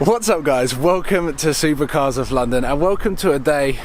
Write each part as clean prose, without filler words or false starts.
What's up guys, welcome to Supercars of London and welcome to a day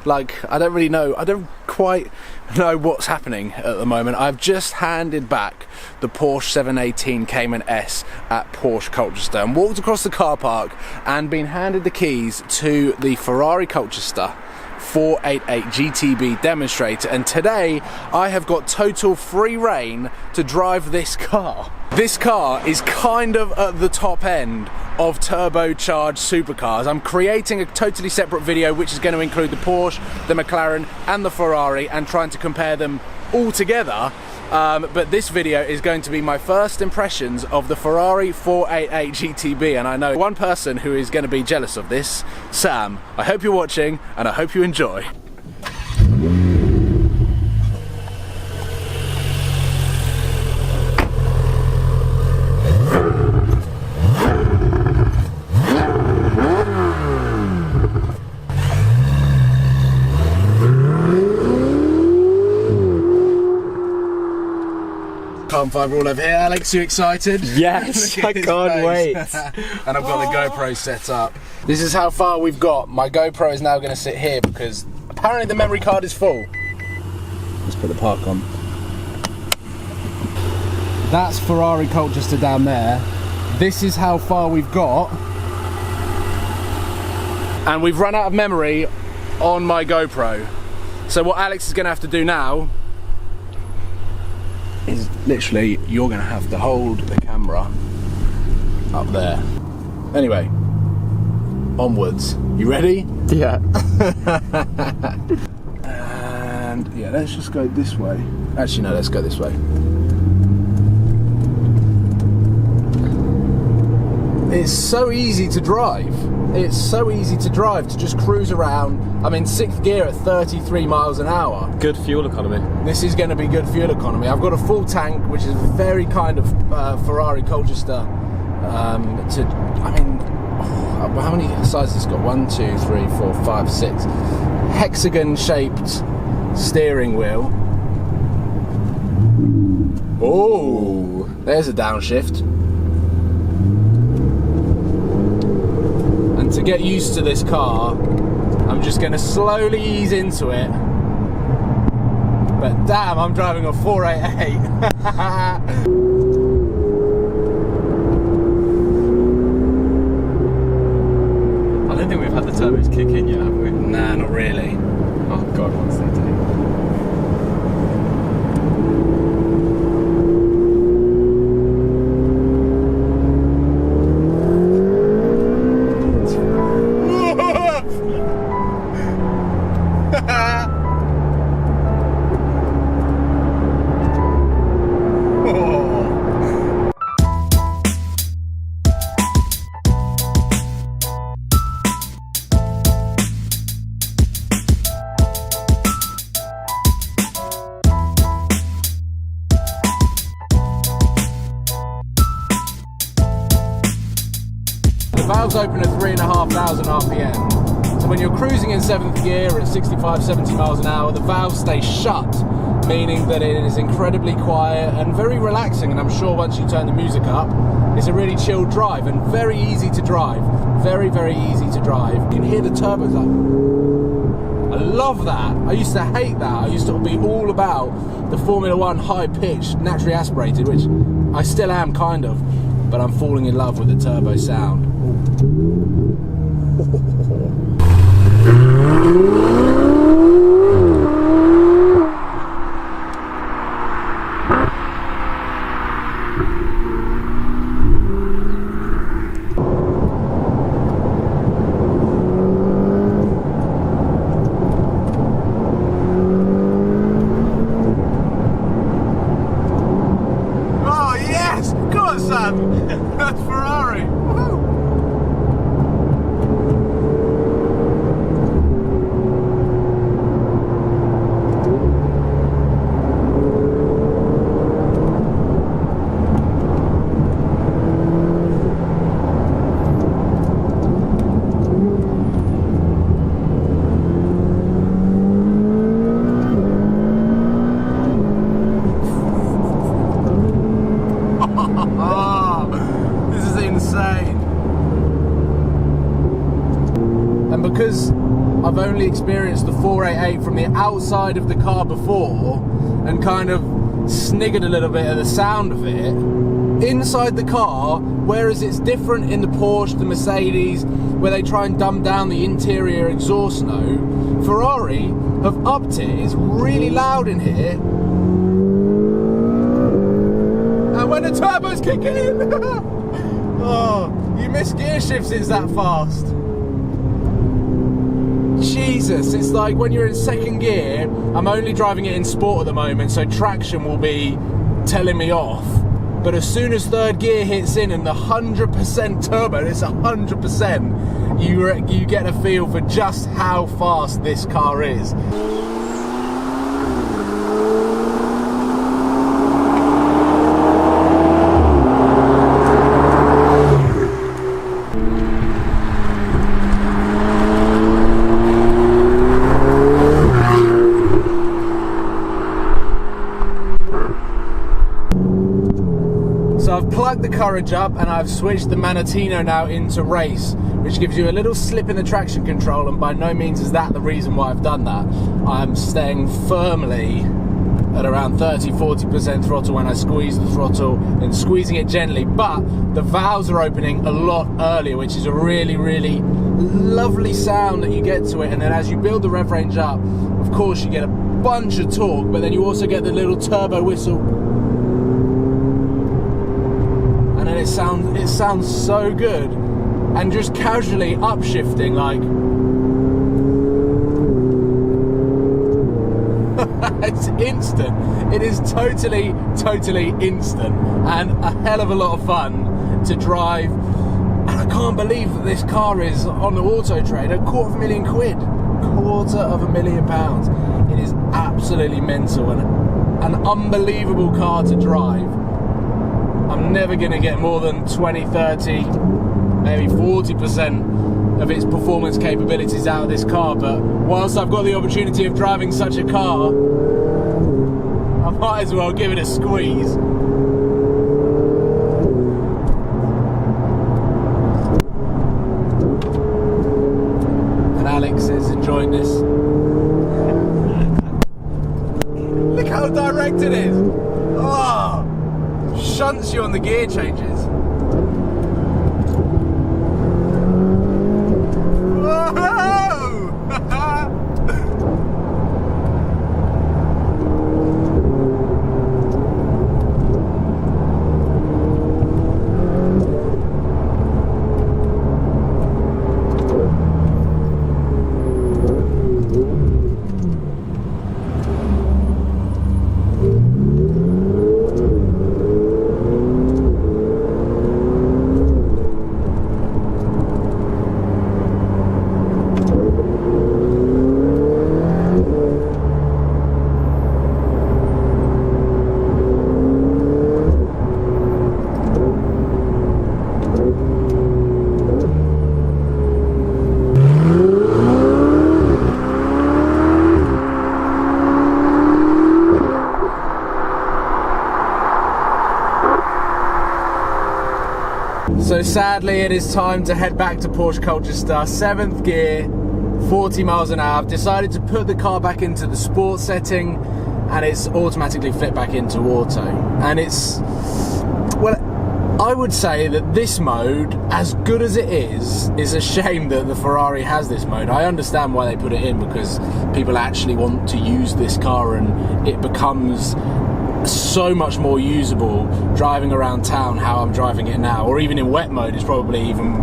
like I don't quite know what's happening at the moment. I've just handed back the Porsche 718 Cayman S at Porsche Colchester and walked across the car park and been handed the keys to the Ferrari Colchester 488 GTB demonstrator, and today I have got total free reign to drive this car. This car is kind of at the top end of turbocharged supercars. I'm creating a totally separate video which is going to include the Porsche, the McLaren and the Ferrari and trying to compare them all together. But this video is going to be my first impressions of the Ferrari 488 GTB, and I know one person who is going to be jealous of this, Sam. I hope you're watching and I hope you enjoy. Carbon fibre all over here. Alex, you excited? Yes, I can't wait. And I've got the GoPro set up. This is how far we've got. My GoPro is now going to sit here because apparently the memory card is full. Let's put the park on. That's Ferrari Colchester down there. This is how far we've got. And we've run out of memory on my GoPro. So what Alex is going to have to do now is literally you're going to have to hold the camera up there. Anyway, onwards. You ready? Yeah. And yeah, let's just go this way. Actually no, let's go this way. It's so easy to drive. It's so easy to drive, to just cruise around. I'm in 6th gear at 33 miles an hour. Good fuel economy. This is going to be good fuel economy. I've got a full tank, which is very kind of Ferrari Colchester. How many sizes has it got? 1, 2, 3, 4, 5, 6. Hexagon-shaped steering wheel. Oh, there's a downshift. And to get used to this car, I'm just going to slowly ease into it. But damn, I'm driving a 488. I don't think we've had the turbos kick in yet, have we? Nah, not really. Oh god, what's that doing? The valves open at 3,500 RPM. So when you're cruising in 7th gear at 65, 70 miles an hour, the valves stay shut, meaning that it is incredibly quiet and very relaxing. And I'm sure once you turn the music up, it's a really chilled drive and very easy to drive. Very, very easy to drive. You can hear the turbos like, I love that. I used to hate that. I used to be all about the Formula 1 high-pitched, naturally aspirated, which I still am kind of, but I'm falling in love with the turbo sound. Oh yes! Go on, Sam! That's Ferrari! Woo. because I've only experienced the 488 from the outside of the car before and kind of sniggered a little bit at the sound of it, inside the car, whereas it's different in the Porsche, the Mercedes, where they try and dumb down the interior exhaust note, Ferrari have upped it. It's really loud in here. And when the turbo's kicking in, oh, you miss gear shifts, it's that fast. Jesus, it's like when you're in second gear, I'm only driving it in sport at the moment, so traction will be telling me off. But as soon as third gear hits in and the 100% turbo, it's 100%, you get a feel for just how fast this car is. So I've plugged the courage up and I've switched the Manatino now into race, which gives you a little slip in the traction control, and by no means is that the reason why I've done that. I'm staying firmly at around 30-40% throttle when I squeeze the throttle and squeezing it gently, but the valves are opening a lot earlier, which is a really, really lovely sound that you get to it. And then as you build the rev range up, of course you get a bunch of torque, but then you also get the little turbo whistle. And it sounds so good, and just casually upshifting, like it's instant. It is totally instant, and a hell of a lot of fun to drive. And I can't believe that this car is on the Auto Trade at £250,000, £250,000. It is absolutely mental and an unbelievable car to drive. I'm never going to get more than 20, 30, maybe 40% of its performance capabilities out of this car, but whilst I've got the opportunity of driving such a car, I might as well give it a squeeze. And Alex is enjoying this. Look how direct it is. Oh! Shunts you on the gear changes. Whoa! So sadly it is time to head back to Porsche Colchester, 7th gear, 40 miles an hour. I've decided to put the car back into the sport setting, and it's automatically flipped back into auto. And it's, well, I would say that this mode, as good as it is a shame that the Ferrari has this mode. I understand why they put it in, because people actually want to use this car and it becomes so much more usable driving around town how I'm driving it now, or even in wet mode is probably even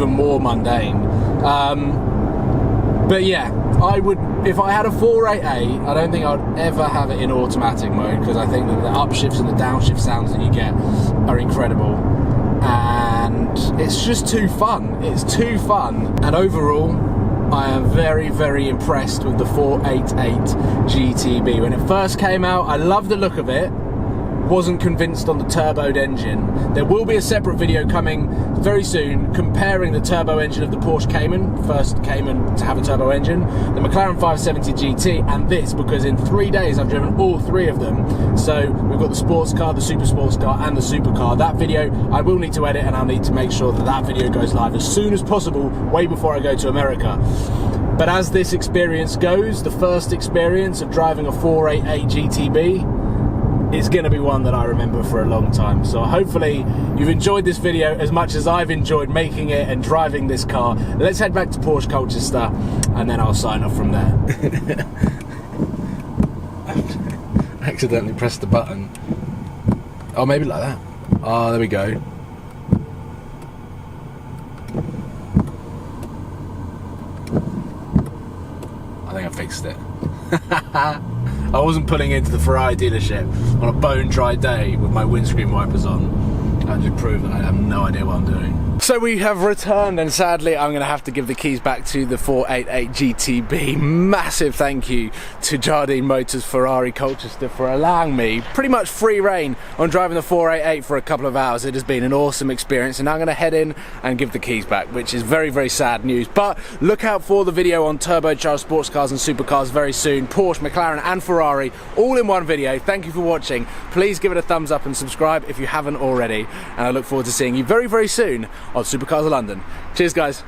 more mundane. But yeah, I would, if I had a 488, I don't think I'd ever have it in automatic mode, because I think that the upshifts and the downshift sounds that you get are incredible, and it's just too fun. It's too fun, and overall I am very impressed with the 488 GTB. When it first came out, I loved the look of it, wasn't convinced on the turboed engine. There will be a separate video coming very soon comparing the turbo engine of the Porsche Cayman, first Cayman to have a turbo engine, the McLaren 570 GT, and this, because in 3 days I've driven all three of them. So we've got the sports car, the super sports car, and the supercar. That video I will need to edit, and I'll need to make sure that that video goes live as soon as possible, way before I go to America. But as this experience goes, the first experience of driving a 488 GTB, it's going to be one that I remember for a long time. So hopefully you've enjoyed this video as much as I've enjoyed making it and driving this car. Let's head back to Porsche Colchester and then I'll sign off from there. I accidentally pressed the button. Oh, maybe like that. Oh, there we go. I think I fixed it. I wasn't pulling into the Ferrari dealership on a bone dry day with my windscreen wipers on. I just proved that I have no idea what I'm doing. So we have returned, and sadly I'm going to have to give the keys back to the 488 GTB. Massive thank you to Jardine Motors Ferrari Colchester for allowing me pretty much free reign on driving the 488 for a couple of hours. It has been an awesome experience, and now I'm going to head in and give the keys back, which is very, very sad news. But look out for the video on turbocharged sports cars and supercars very soon. Porsche, McLaren and Ferrari all in one video. Thank you for watching. Please give it a thumbs up and subscribe if you haven't already, and I look forward to seeing you very, very soon on Supercars of London. Cheers, guys.